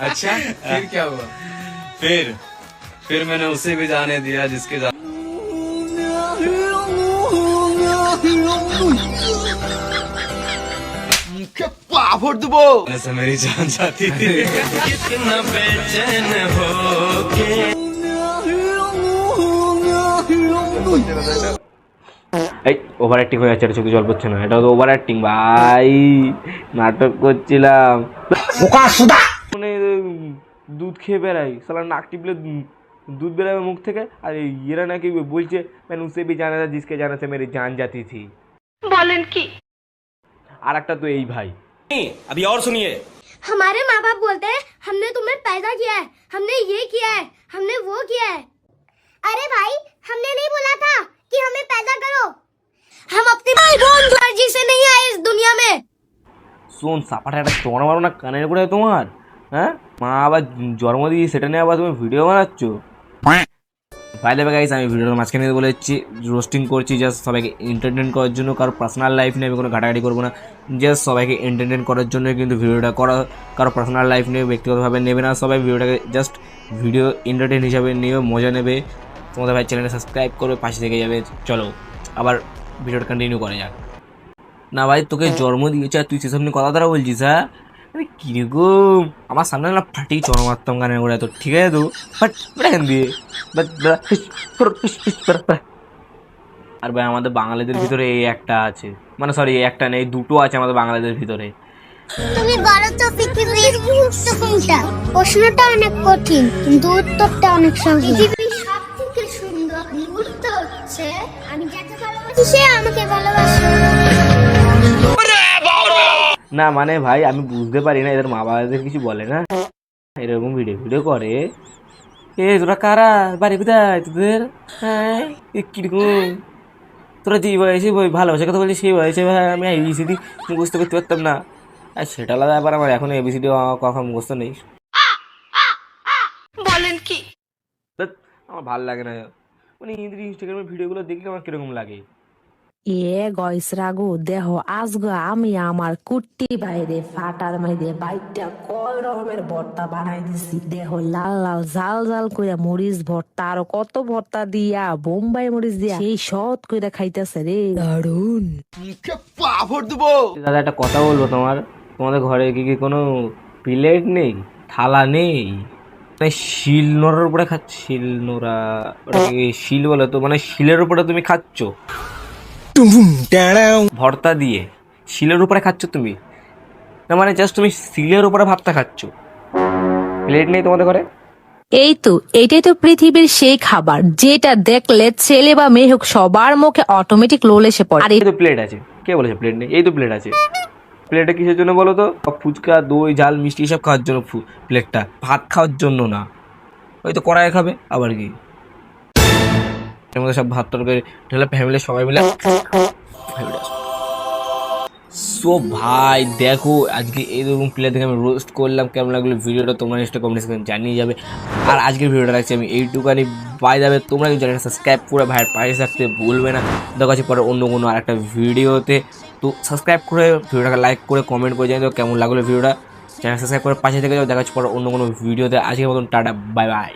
अच्छा फिर क्या हुआ? फिर मैंने उसे भी जाने दिया जिसके মুখে পাভর দেবো से मेरी जान जाती थी। कितना बेचैन हो এই ওভার অ্যাক্টিং হয়ে যাচ্ছে, এটা চোখে জল পড়ছে না, এটা তো ওভার অ্যাক্টিং ভাই, নাটক করছিলাম। মানে দুধ খেয়ে বেড়াই, সালা নাক টিপলে দুধ বেরোবে মুখ থেকে, আর এরা নাকি বলছে मैंने उसे भी जाना था जिसके जाने से मेरी जान जाती थी। বলেন কি? আর একটা তো এই ভাই, अभी और सुनिए। हमारे माँ बाप बोलते हैं हमने तुम्हें पैदा किया है, हमने ये किया है, हमने वो किया है। अरे भाई हमने नहीं बोला था कि हमें पैदा करो, हम अपनी मर्जी से नहीं आए इस दुनिया में। শোন সাপাটা একটা চড় মারো না কানের করে তোমার, হ্যাঁ মা আবার জন্ম দিয়ে সেটা নিয়ে আবার তুমি ভিডিও বানাচ্ছ। বাই দ্য ওয়ে গাইস, আমি ভিডিওর মাঝখানে বলে দিচ্ছি রোস্টিং করছি জাস্ট সবাইকে এন্টারটেইন করার জন্য, কারো পার্সোনাল লাইফ নিয়ে আমি কোনো ঘাটাঘাটি করবো না, জাস্ট সবাইকে এন্টারটেইন করার জন্য কিন্তু ভিডিওটা করা, কারো পার্সোনাল লাইফ নিয়ে ব্যক্তিগতভাবে নেবে না, সবাই ভিডিওটাকে জাস্ট ভিডিও এন্টারটেইন হিসাবে নিয়ে মজা নেবে। তোমাদের ভাই চ্যানেলটা সাবস্ক্রাইব করবে, পাশে থেকে যাবে। চলো আবার ভিডিওটা কন্টিনিউ করা যাক। না ভাই তোকে জন্ম দিয়েছে আর তুই সেসব নিয়ে কথা দ্বারা বলছিস, হ্যাঁ আরে কিরকম আমার সামনে না ফাটিয়ে চড় মারতাম গানের করে, তো ঠিক আছে তো বাট এখান দিয়ে আর ভাই আমাদের বাঙালিদের ভিতরে এই একটা আছে, মানে সরি এই একটা নেই, দুটো আছে আমাদের বাঙালিদের ভিতরে। তুমি বলো তো পৃথিবীর মুক্ত কোনটা? প্রশ্নটা অনেক কঠিন কিন্তু উত্তরটা অনেক সহজ। পৃথিবীর সবথেকে সুন্দর মুহূর্ত হচ্ছে আমি যাকে ভালোবাসি সে আমাকে ভালোবাসে। না মানে ভাই আমি বুঝতে পারি না এদের মা বাবাদের কিছু বলে না, এরকম ভিডিও করে। এ তোরা কারা, বাড়ি কোথায় তোদের, হ্যাঁ কিরকম তোরা যে বয়সে ভালোবাসার কথা বলছি সেই বয়সে ভাই আমি এবিসিডি মুখস্থ করতে পারতাম না, আর সেটা আলাদা ব্যাপার, আমার এখন এবিসিডি কখন মুখস্থ নেই। বলেন কি? আমার ভালো লাগে না, মানে ইনস্টাগ্রামের ভিডিওগুলো দেখলে আমার কিরকম লাগে। এ গয়সরাগো দেহ আজগো আমি আমার কুট্টি বাইরে ফাটার মাইরে বাইকটা কয় রকমের ভর্তা বানাই দিছি, দেহ লাল লাল জাল জাল করে মরিচ ভর্তা, আর কত ভর্তা দিয়া বোম্বাই মরিচ দিয়া সেই সৎ করে খাইতেছে রে, দারুন। মুখে পাভর দেবো। দাদা একটা কথা বলবো, তোমাদের ঘরে কি কোনো প্লেট নেই, থালা নেই, শিল নোড়ার উপরে খাচ্ছ, শিল নোড়া ওটাকে শিল বলে তো, মানে শিলের উপরে তুমি খাচ্ছ ভর্তা দিয়ে, শিলের উপরে খাচ্ছ তুমি, না মানে জাস্ট তুমি শিলের উপরে ভাতটা খাচ্ছ, প্লেট নেই তোমাদের ঘরে। এই তো এটাই তো পৃথিবীর সেই খাবার যেটা দেখলে ছেলে বা মেয়ে হোক সবার মুখে অটোমেটিক লোল এসে পড়ে। আর এই তো প্লেট আছে, কে বলেছে প্লেট নেই? এই তো প্লেট আছে। প্লেটটা কিসের জন্য বলো তো? ফুচকা দই ঝাল মিষ্টি সব খাওয়ার জন্য প্লেটটা, ভাত খাওয়ার জন্য না। ওই তো কড়াই খাবে আবার কি, এর মধ্যে সব ভাত তরকারি ঢেলে ফ্যামিলির সবাই মিলে। সো ভাই দেখো আজকে এইরকম প্লেয়ার থেকে আমি রোস্ট করলাম, কেমন লাগলো ভিডিওটা তোমরা নিশ্চয়ই কমেন্ট সেকশনে জানিয়ে যাবে। আর আজকের ভিডিওটা রাখছি আমি এইটুকানি, বাই যাবে। তোমরা কিন্তু চ্যানেলটা সাবস্ক্রাইব করে ভাইয়ের পাশে থাকতে ভুলবে না। দেখা যাচ্ছে পরে অন্য কোনো আরেকটা ভিডিওতে, তো সাবস্ক্রাইব করে ভিডিওটাকে লাইক করে কমেন্ট করে জানিয়ে দাও কেমন লাগলো ভিডিওটা। চ্যানেল সাবস্ক্রাইব করে পাশে থেকে যাও, দেখা যাচ্ছে পরে অন্য কোনো ভিডিওতে। আজকের মতন টাটা, বাই বাই।